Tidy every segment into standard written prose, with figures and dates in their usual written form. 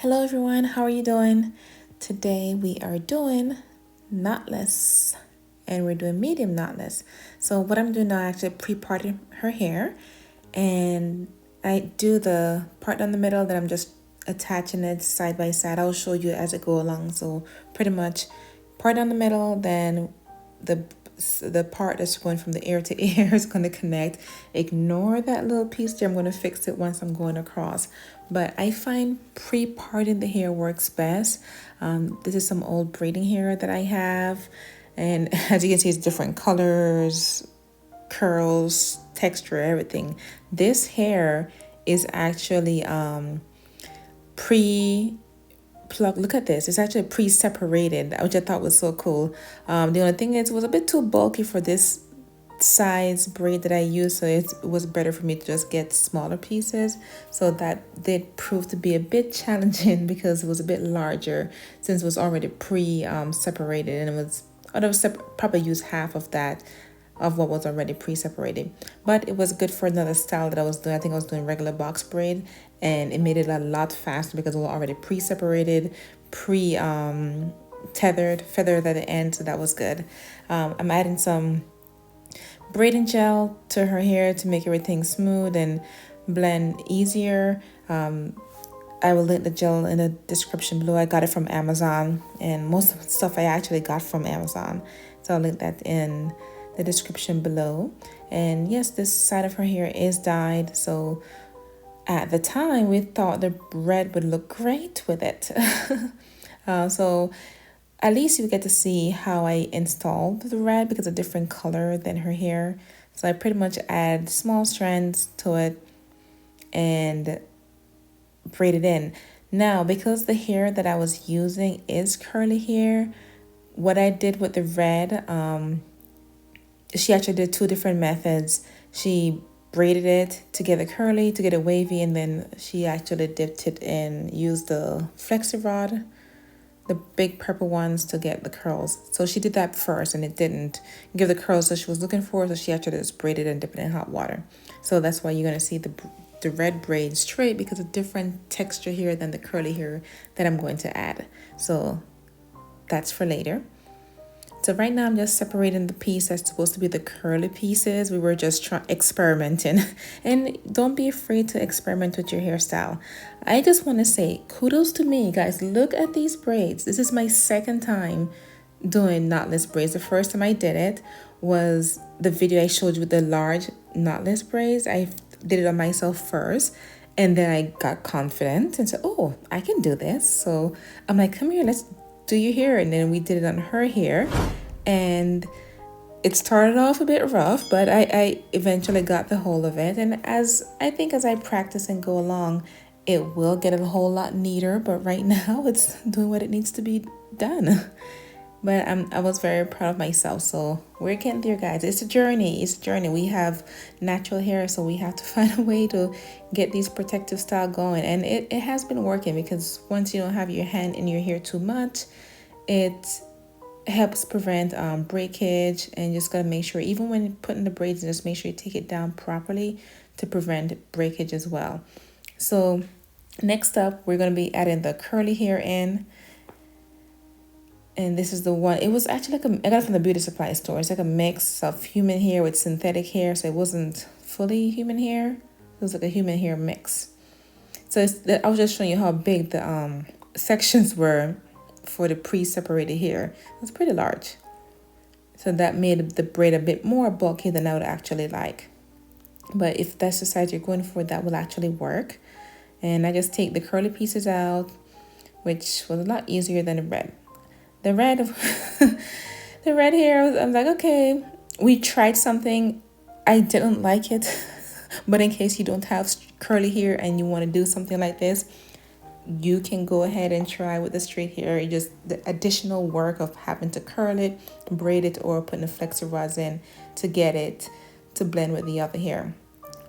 Hello everyone, how are you doing? Today we are doing knotless and we're doing medium knotless. So what I'm doing now, I actually pre-parted her hair and I do the part down the middle that I'm just attaching it side by side. I'll show you as it go along. So pretty much part down the middle, then the the part that's going from the ear to ear is going to connect. Ignore that little piece there. I'm going to fix it once I'm going across. But I find pre-parting the hair works best. This is some old braiding hair that I have. And as you can see, it's different colors, curls, texture, everything. This hair is actually pre plug. Look at this, it's actually pre-separated, which I thought was so cool. The only thing is it was a bit too bulky for this size braid that I use, so it was better for me to just get smaller pieces. So that did prove to be a bit challenging because it was a bit larger since it was already separated, and it was probably use half of that of what was already pre-separated. But it was good for another style that I was doing. I think I was doing regular box braid, and it made it a lot faster because it was already pre-separated, tethered, feathered at the end, so that was good. I'm adding some braiding gel to her hair to make everything smooth and blend easier. I will link the gel in the description below. I got it from Amazon, and most of the stuff I actually got from Amazon, so I'll link that in the description below. And yes, this side of her hair is dyed, so at the time we thought the red would look great with it. So at least you get to see how I installed the red because it's a different color than her hair. So I pretty much add small strands to it and braid it in. Now, because the hair that I was using is curly hair, what I did with the red, she actually did two different methods. She braided it to get it curly, to get it wavy, and then she actually dipped it in, used the flexi rod, the big purple ones, to get the curls. So she did that first, and it didn't give the curls that she was looking for, so she actually just braided and dipped it in hot water. So that's why you're going to see the red braid straight, because a different texture here than the curly hair that I'm going to add. So that's for later. So right now I'm just separating the piece that's supposed to be the curly pieces. We were just experimenting. And don't be afraid to experiment with your hairstyle. I just want to say kudos to me, guys. Look at these braids. This is my second time doing knotless braids. The first time I did it was the video I showed you with the large knotless braids. I did it on myself first, and then I got confident and said, oh, I can do this. So I'm like, come here, let's do your hair. And then we did it on her hair, and it started off a bit rough, but I eventually got the hold of it. And as I practice and go along, it will get a whole lot neater. But right now it's doing what it needs to be done. But I was very proud of myself. So we're getting there, guys. It's a journey. It's a journey. We have natural hair, so we have to find a way to get these protective style going. And it has been working, because once you don't have your hand in your hair too much, it helps prevent breakage. And just gotta make sure, even when putting the braids in, just make sure you take it down properly to prevent breakage as well. So next up, we're gonna be adding the curly hair in. And this is the one. It was actually I got it from the beauty supply store. It's like a mix of human hair with synthetic hair, so it wasn't fully human hair. It was like a human hair mix. So I was just showing you how big the sections were for the pre-separated hair. It was pretty large. So that made the braid a bit more bulky than I would actually like. But if that's the size you're going for, that will actually work. And I just take the curly pieces out, which was a lot easier than the red. The red, the red hair, I'm like, okay, we tried something. I didn't like it. But in case you don't have curly hair and you want to do something like this, you can go ahead and try with the straight hair. Just the additional work of having to curl it, braid it, or putting the flexi rods in to get it to blend with the other hair.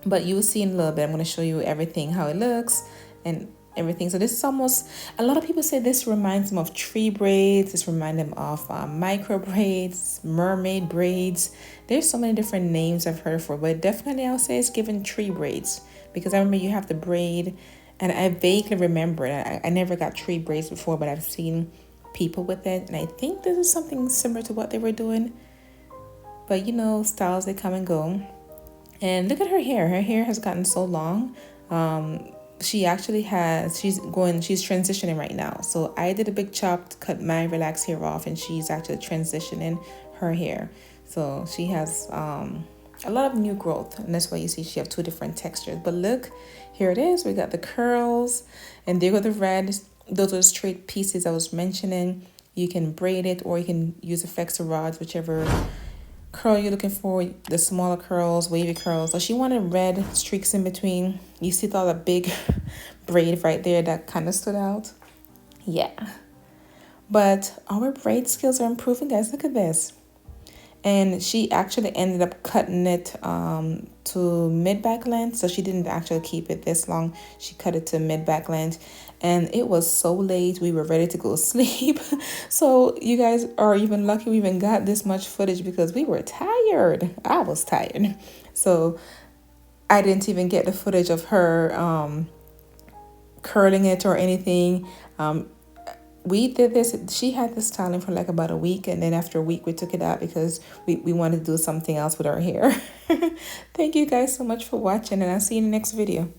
But you'll see in a little bit. I'm going to show you everything, how it looks and everything. So this is almost, a lot of people say this reminds them of tree braids. This reminds them of micro braids, mermaid braids. There's so many different names I've heard for, but definitely I'll say it's given tree braids, because I remember you have the braid And I vaguely remember it. I never got tree braids before, but I've seen people with it. And I think this is something similar to what they were doing. But you know, styles, they come and go. And look at her hair. Her hair has gotten so long. She actually has, she's transitioning right now. So I did a big chop to cut my relaxed hair off, and she's actually transitioning her hair. So she has a lot of new growth, and that's why you see she have two different textures. But look, here it is. We got the curls, and there go the red. Those are the straight pieces I was mentioning. You can braid it, or you can use a flexor rods, whichever curl you're looking for, the smaller curls, wavy curls. So she wanted red streaks in between. You see all the big braid right there that kind of stood out. Yeah. But our braid skills are improving, guys. Look at this. And she actually ended up cutting it to mid-back length. So she didn't actually keep it this long. She cut it to mid-back length. And it was so late. We were ready to go sleep. So you guys are even lucky we even got this much footage because we were tired. I was tired. So I didn't even get the footage of her curling it or anything. We did this, she had this styling for like about a week, and then after a week we took it out because we wanted to do something else with our hair. Thank you guys so much for watching, and I'll see you in the next video.